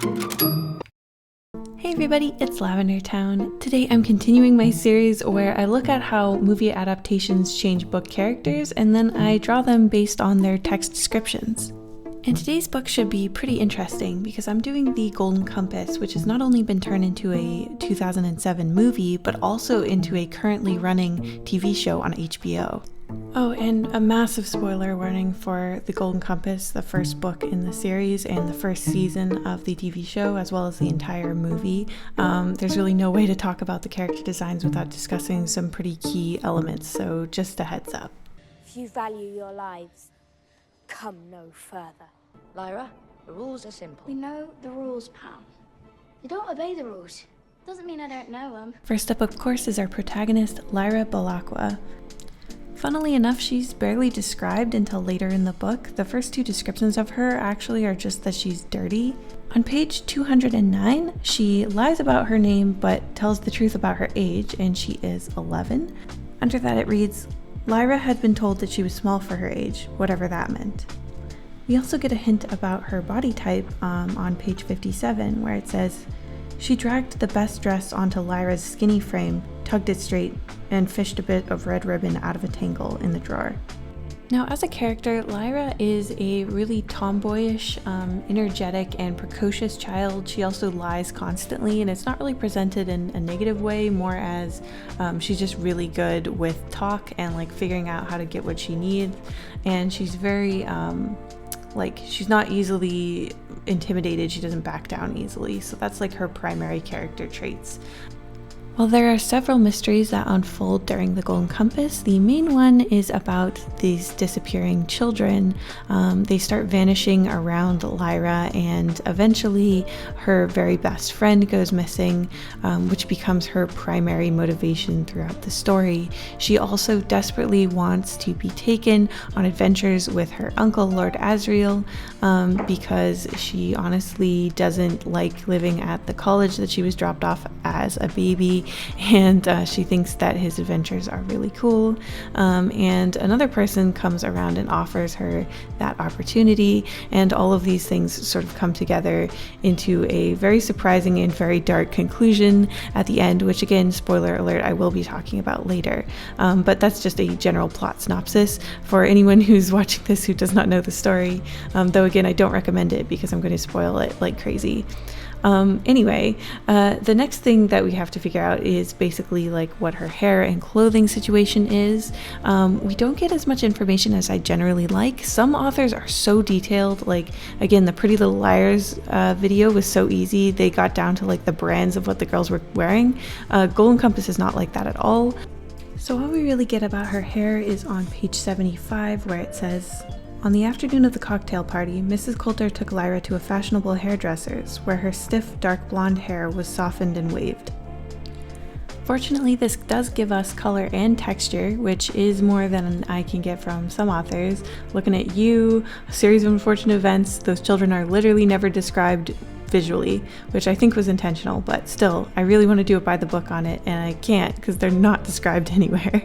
Hey everybody, it's LavenderTowne. Today I'm continuing my series where I look at how movie adaptations change book characters and then I draw them based on their text descriptions. And today's book should be pretty interesting because I'm doing The Golden Compass, which has not only been turned into a 2007 movie, but also into a currently running TV show on HBO. Oh, and a massive spoiler warning for The Golden Compass, the first book in the series and the first season of the TV show, as well as the entire movie. There's really no way to talk about the character designs without discussing some pretty key elements, so just a heads up. If you value your lives, come no further. Lyra, the rules are simple. We know the rules, pal. You don't obey the rules. Doesn't mean I don't know them. First up, of course, is our protagonist, Lyra Balaqua. Funnily enough, she's barely described until later in the book. The first two descriptions of her actually are just that she's dirty. On page 209, she lies about her name but tells the truth about her age, and she is 11. Under that it reads, Lyra had been told that she was small for her age, whatever that meant. We also get a hint about her body type on page 57, where it says, she dragged the best dress onto Lyra's skinny frame, tugged it straight, and fished a bit of red ribbon out of a tangle in the drawer. Now, as a character, Lyra is a really tomboyish, energetic, and precocious child. She also lies constantly, and it's not really presented in a negative way, more as she's just really good with talk and like figuring out how to get what she needs. And she's very, she's not easily intimidated. She doesn't back down easily. So that's like her primary character traits. While there are several mysteries that unfold during The Golden Compass, the main one is about these disappearing children. They start vanishing around Lyra, and eventually her very best friend goes missing, which becomes her primary motivation throughout the story. She also desperately wants to be taken on adventures with her uncle, Lord Azrael, because she honestly doesn't like living at the college that she was dropped off as a baby. And she thinks that his adventures are really cool, and another person comes around and offers her that opportunity, and all of these things sort of come together into a very surprising and very dark conclusion at the end, which again, spoiler alert, I will be talking about later, but that's just a general plot synopsis for anyone who's watching this who does not know the story, though again, I don't recommend it because I'm going to spoil it like crazy. Anyway, the next thing that we have to figure out is basically like what her hair and clothing situation is. We don't get as much information as I generally like. Some authors are so detailed, like again, the Pretty Little Liars video was so easy. They got down to like the brands of what the girls were wearing. Golden Compass is not like that at all. So all we really get about her hair is on page 75, where it says, on the afternoon of the cocktail party, Mrs. Coulter took Lyra to a fashionable hairdresser's, where her stiff, dark blonde hair was softened and waved. Fortunately, this does give us color and texture, which is more than I can get from some authors. Looking at You, A Series of Unfortunate Events, those children are literally never described visually, which I think was intentional, but still, I really want to do it by the book on it, and I can't because they're not described anywhere.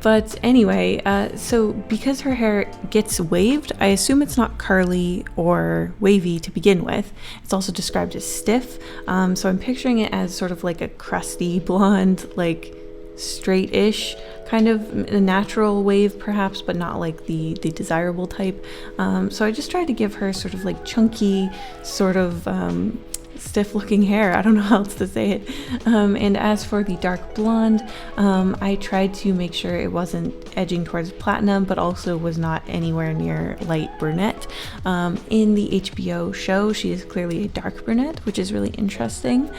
But anyway, so because her hair gets waved, I assume it's not curly or wavy to begin with. It's also described as stiff, so I'm picturing it as sort of like a crusty blonde, like straight-ish kind of a natural wave perhaps, but not like the desirable type. So I just tried to give her sort of like chunky, sort of stiff looking hair. I don't know how else to say it. And as for the dark blonde, I tried to make sure it wasn't edging towards platinum, but also was not anywhere near light brunette. In the HBO show, she is clearly a dark brunette, which is really interesting.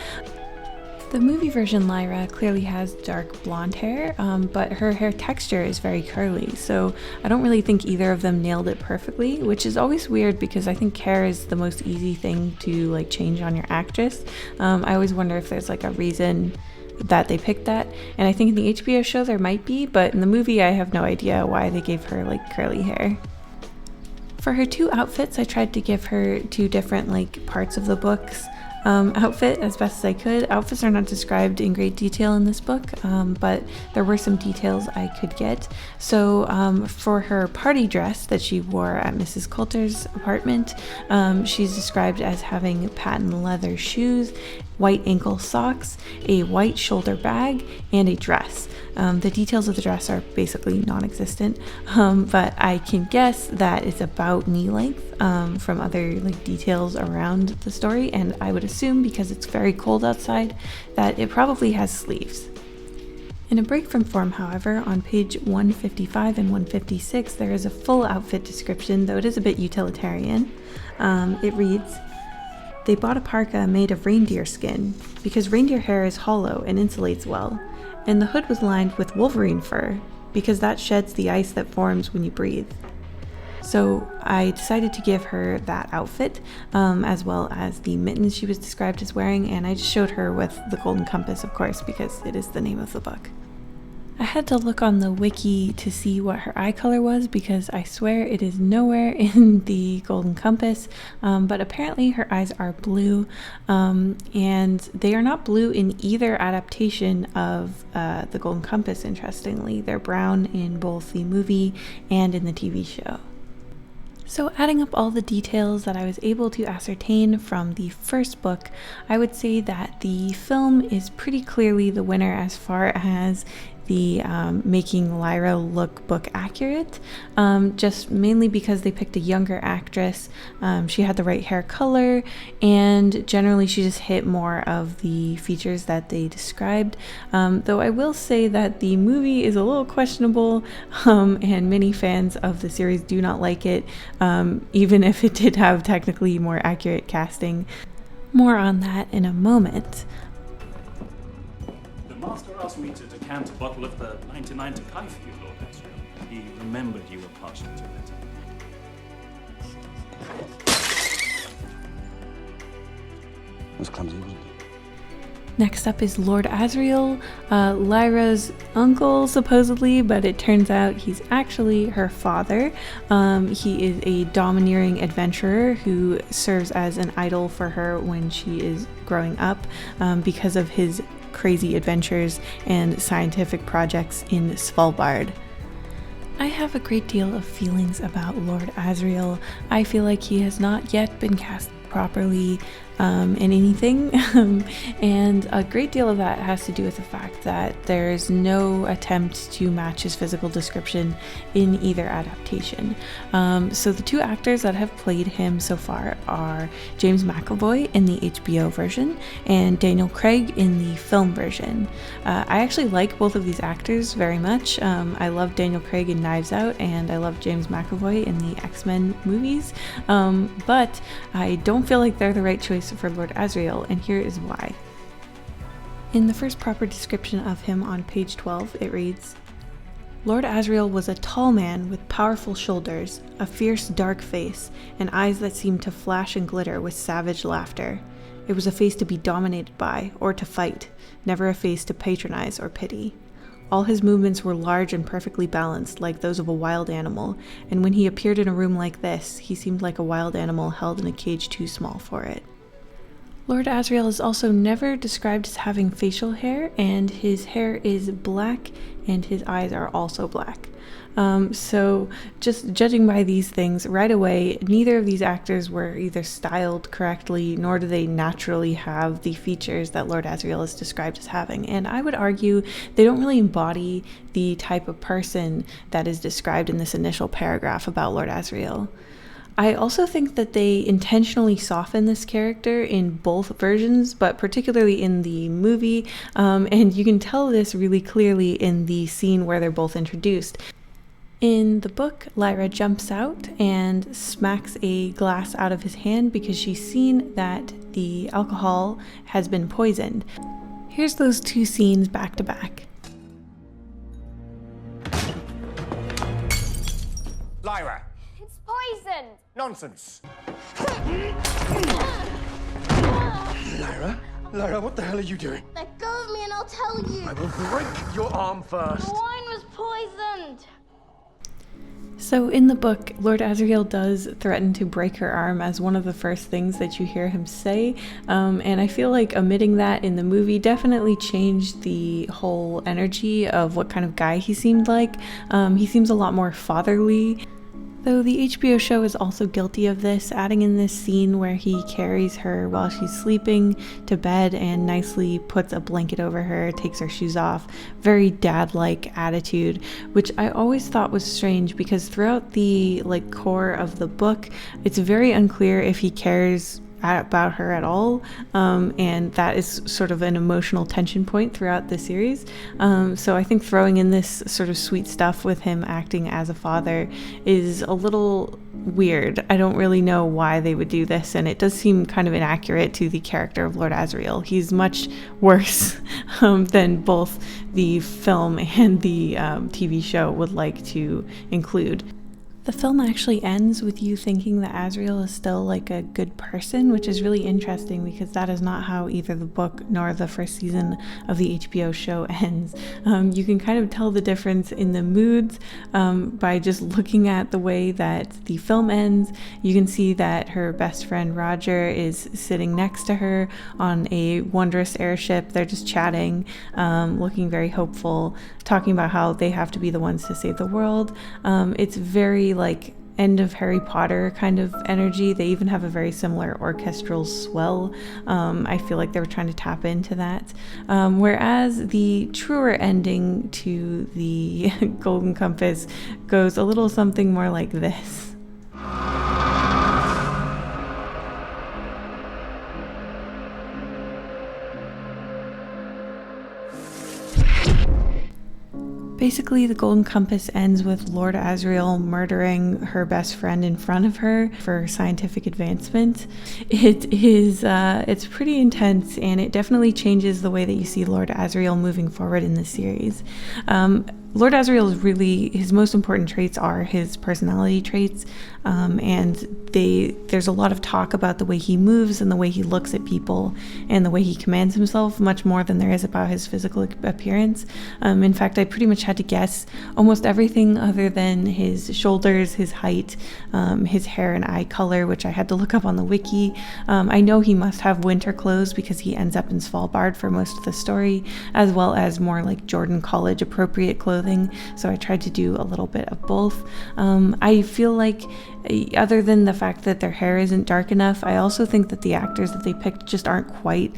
The movie version Lyra clearly has dark blonde hair, but her hair texture is very curly, so I don't really think either of them nailed it perfectly, which is always weird because I think hair is the most easy thing to like change on your actress. I always wonder if there's like a reason that they picked that, and I think in the HBO show there might be, but in the movie I have no idea why they gave her like curly hair. For her two outfits, I tried to give her two different like parts of the books. outfit as best as I could. Outfits are not described in great detail in this book, but there were some details I could get. So for her party dress that she wore at Mrs Coulter's apartment, she's described as having patent leather shoes, white ankle socks, a white shoulder bag, and a dress. The details of the dress are basically non-existent, but I can guess that it's about knee length from other details around the story, and I would assume, because it's very cold outside, that it probably has sleeves. In a break from form, however, on page 155 and 156, there is a full outfit description, though it is a bit utilitarian. It reads, "They bought a parka made of reindeer skin, because reindeer hair is hollow and insulates well, and the hood was lined with wolverine fur, because that sheds the ice that forms when you breathe." So I decided to give her that outfit, as well as the mittens she was described as wearing, and I just showed her with the golden compass, of course, because it is the name of the book. I had to look on the wiki to see what her eye color was, because I swear it is nowhere in the golden compass, but apparently her eyes are blue, and they are not blue in either adaptation of the golden compass, interestingly. They're brown in both the movie and in the TV show. So adding up all the details that I was able to ascertain from the first book, I would say that the film is pretty clearly the winner as far as the making Lyra look book accurate, just mainly because they picked a younger actress. She had the right hair color, and generally she just hit more of the features that they described, though I will say that the movie is a little questionable, and many fans of the series do not like it, even if it did have technically more accurate casting. More on that in a moment. The master asked me to decant a bottle of the 99 Takai for you, Lord Azrael. He remembered you were partial to it. It was clumsy, wasn't it? Next up is Lord Azrael, Lyra's uncle supposedly, but it turns out he's actually her father. He is a domineering adventurer who serves as an idol for her when she is growing up, because of his crazy adventures and scientific projects in Svalbard. I have a great deal of feelings about Lord Azrael. I feel like he has not yet been cast properly in anything, and a great deal of that has to do with the fact that there's no attempt to match his physical description in either adaptation. So the two actors that have played him so far are James McAvoy in the HBO version and Daniel Craig in the film version. I actually like both of these actors very much. I love Daniel Craig in Knives Out, and I love James McAvoy in the X-Men movies, but I don't feel like they're the right choice for Lord Azrael, and here is why. In the first proper description of him on page 12, it reads, "Lord Azrael was a tall man with powerful shoulders, a fierce dark face, and eyes that seemed to flash and glitter with savage laughter. It was a face to be dominated by, or to fight, never a face to patronize or pity. All his movements were large and perfectly balanced, like those of a wild animal, and when he appeared in a room like this, he seemed like a wild animal held in a cage too small for it." Lord Azrael is also never described as having facial hair, and his hair is black and his eyes are also black. So just judging by these things right away, neither of these actors were either styled correctly, nor do they naturally have the features that Lord Azrael is described as having. And I would argue they don't really embody the type of person that is described in this initial paragraph about Lord Azrael. I also think that they intentionally soften this character in both versions, but particularly in the movie, and you can tell this really clearly in the scene where they're both introduced. In the book, Lyra jumps out and smacks a glass out of his hand because she's seen that the alcohol has been poisoned. Here's those two scenes back to back. Lyra! It's poisoned! Nonsense! Lyra? Lyra, what the hell are you doing? Let go of me and I'll tell you. I will break your arm first. The wine was poisoned. So in the book, Lord Azrael does threaten to break her arm as one of the first things that you hear him say, and I feel like omitting that in the movie definitely changed the whole energy of what kind of guy he seemed like. He seems a lot more fatherly. Though the HBO show is also guilty of this, adding in this scene where he carries her while she's sleeping to bed and nicely puts a blanket over her, takes her shoes off. Very dad-like attitude, which I always thought was strange because throughout the core of the book, it's very unclear if he cares about her at all, and that is sort of an emotional tension point throughout the series. So I think throwing in this sort of sweet stuff with him acting as a father is a little weird. I don't really know why they would do this, and it does seem kind of inaccurate to the character of Lord Azrael. He's much worse than both the film and the TV show would like to include. The film actually ends with you thinking that Azrael is still a good person, which is really interesting because that is not how either the book nor the first season of the HBO show ends. You can kind of tell the difference in the moods by just looking at the way that the film ends. You can see that her best friend Roger is sitting next to her on a wondrous airship. They're just chatting, looking very hopeful, talking about how they have to be the ones to save the world. It's very end of Harry Potter kind of energy. They even have a very similar orchestral swell. I feel like they were trying to tap into that. Whereas the truer ending to the Golden Compass goes a little something more like this. Basically, the Golden Compass ends with Lord Azrael murdering her best friend in front of her for scientific advancement. It's pretty intense, and it definitely changes the way that you see Lord Azrael moving forward in the series. Lord Azrael is really, his most important traits are his personality traits, and there's a lot of talk about the way he moves and the way he looks at people and the way he commands himself, much more than there is about his physical appearance. In fact, I pretty much had to guess almost everything other than his shoulders, his height, his hair and eye color, which I had to look up on the wiki. I know he must have winter clothes because he ends up in Svalbard for most of the story, as well as more Jordan College appropriate clothing. So I tried to do a little bit of both. I feel like, other than the fact that their hair isn't dark enough, I also think that the actors that they picked just aren't quite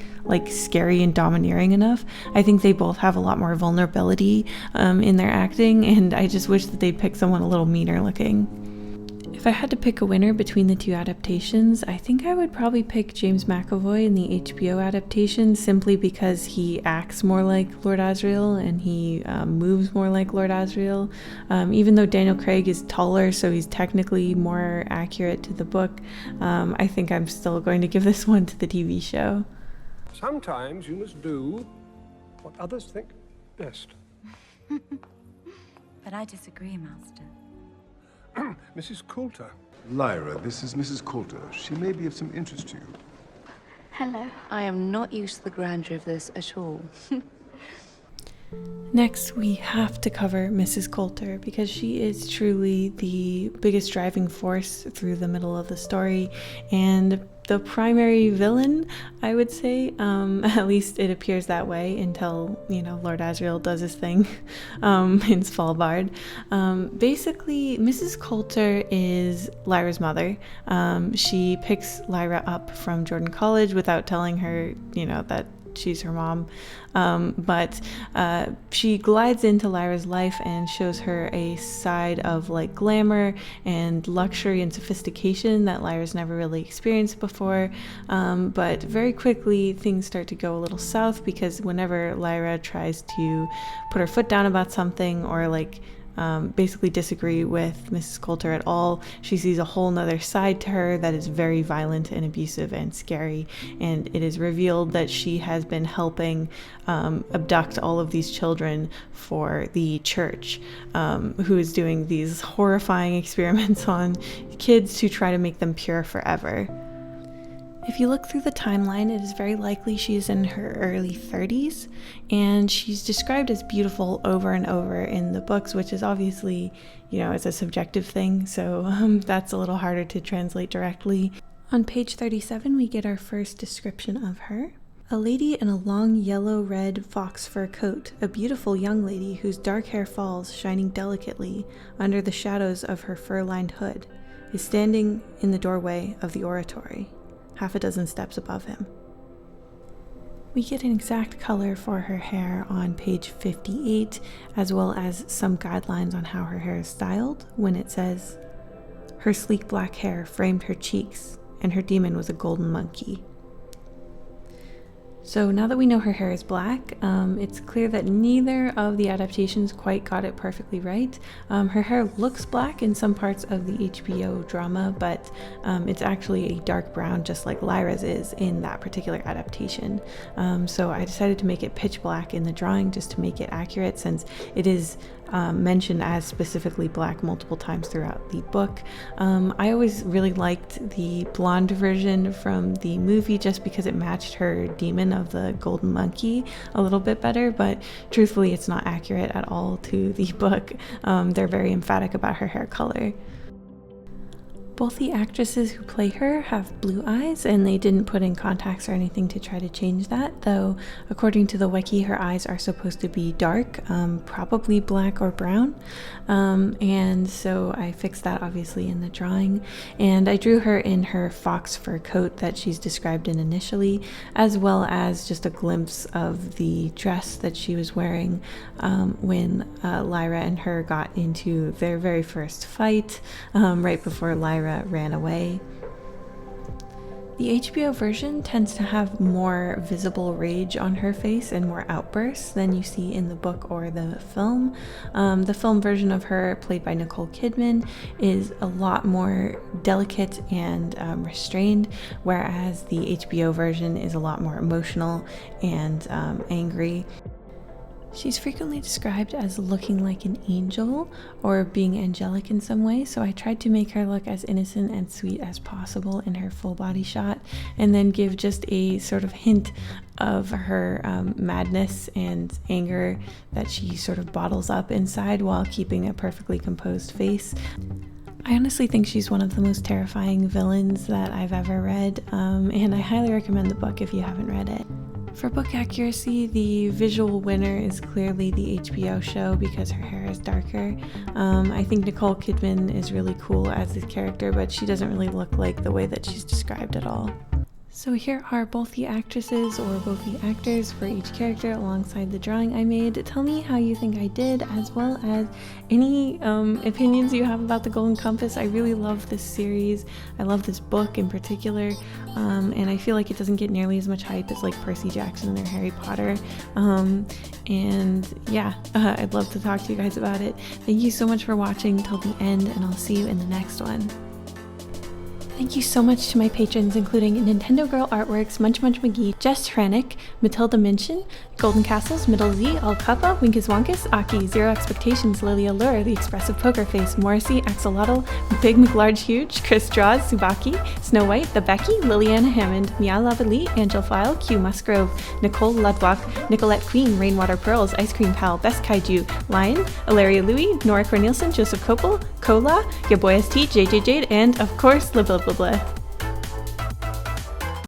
scary and domineering enough. I think they both have a lot more vulnerability in their acting, and I just wish that they'd pick someone a little meaner looking. If I had to pick a winner between the two adaptations, I think I would probably pick James McAvoy in the HBO adaptation, simply because he acts more like Lord Azrael and he moves more like Lord Azrael. Even though Daniel Craig is taller, so he's technically more accurate to the book, I think I'm still going to give this one to the TV show. Sometimes you must do what others think best. But I disagree, Master. Mrs Coulter. Lyra, this is Mrs Coulter. She may be of some interest to you. Hello. I am not used to the grandeur of this at all. Next, we have to cover Mrs Coulter because she is truly the biggest driving force through the middle of the story and the primary villain, I would say. At least it appears that way until, Lord Azrael does his thing in Svalbard. Basically, Mrs Coulter is Lyra's mother. She picks Lyra up from Jordan College without telling her, that she's her mom, but she glides into Lyra's life and shows her a side of glamour and luxury and sophistication that Lyra's never really experienced before, but very quickly things start to go a little south because whenever Lyra tries to put her foot down about something or basically disagree with Mrs Coulter at all, she sees a whole nother side to her that is very violent and abusive and scary, and it is revealed that she has been helping abduct all of these children for the church, who is doing these horrifying experiments on kids to try to make them pure forever. If you look through the timeline, it is very likely she is in her early 30s, and she's described as beautiful over and over in the books, which is obviously, it's a subjective thing, so that's a little harder to translate directly. On page 37, we get our first description of her. A lady in a long yellow-red fox fur coat, a beautiful young lady whose dark hair falls, shining delicately, under the shadows of her fur-lined hood, is standing in the doorway of the oratory, half a dozen steps above him. We get an exact color for her hair on page 58, as well as some guidelines on how her hair is styled, when it says, "Her sleek black hair framed her cheeks, and her demon was a golden monkey." So now that we know her hair is black, it's clear that neither of the adaptations quite got it perfectly right. Her hair looks black in some parts of the HBO drama, but it's actually a dark brown, just like Lyra's is in that particular adaptation. So I decided to make it pitch black in the drawing just to make it accurate, since it is mentioned as specifically black multiple times throughout the book. I always really liked the blonde version from the movie just because it matched her demon of the golden monkey a little bit better, but truthfully it's not accurate at all to the book. They're very emphatic about her hair color. Both the actresses who play her have blue eyes, and they didn't put in contacts or anything to try to change that, though according to the wiki her eyes are supposed to be dark, probably black or brown, and so I fixed that obviously in the drawing, and I drew her in her fox fur coat that she's described in initially, as well as just a glimpse of the dress that she was wearing when Lyra and her got into their very first fight, right before Lyra ran away. The HBO version tends to have more visible rage on her face and more outbursts than you see in the book or the film. The film version of her, played by Nicole Kidman, is a lot more delicate and restrained, whereas the HBO version is a lot more emotional and angry. She's frequently described as looking like an angel or being angelic in some way, so I tried to make her look as innocent and sweet as possible in her full body shot, and then give just a sort of hint of her madness and anger that she sort of bottles up inside while keeping a perfectly composed face. I honestly think she's one of the most terrifying villains that I've ever read, and I highly recommend the book if you haven't read it. For book accuracy, the visual winner is clearly the HBO show because her hair is darker. I think Nicole Kidman is really cool as this character, but she doesn't really look like the way that she's described at all. So here are both the actresses or both the actors for each character alongside the drawing I made. Tell me how you think I did, as well as any opinions you have about the Golden Compass. I really love this series. I love this book in particular, and I feel like it doesn't get nearly as much hype as like Percy Jackson or Harry Potter. And yeah, I'd love to talk to you guys about it. Thank you so much for watching till the end, and I'll see you in the next one. Thank you so much to my patrons, including Nintendo Girl Artworks, Munch Munch McGee, Jess Hranick, Matilda Minchin, Golden Castles, Middle Z, Al Kappa, Winkus Wonkus, Aki, Zero Expectations, Lily Allure, The Expressive Poker Face, Morrissey, Axolotl, Big McLarge Huge, Chris Draws, Subaki, Snow White, The Becky, Liliana Hammond, Mia Lavalley, Angel File, Q Musgrove, Nicole Ludwak, Nicolette Queen, Rainwater Pearls, Ice Cream Pal, Best Kaiju, Lion, Ilaria Louie, Nora Cornelison, Joseph Copel, Cola, Your Boy ST, JJ Jade, and of course, Blah Blah Blah Blah.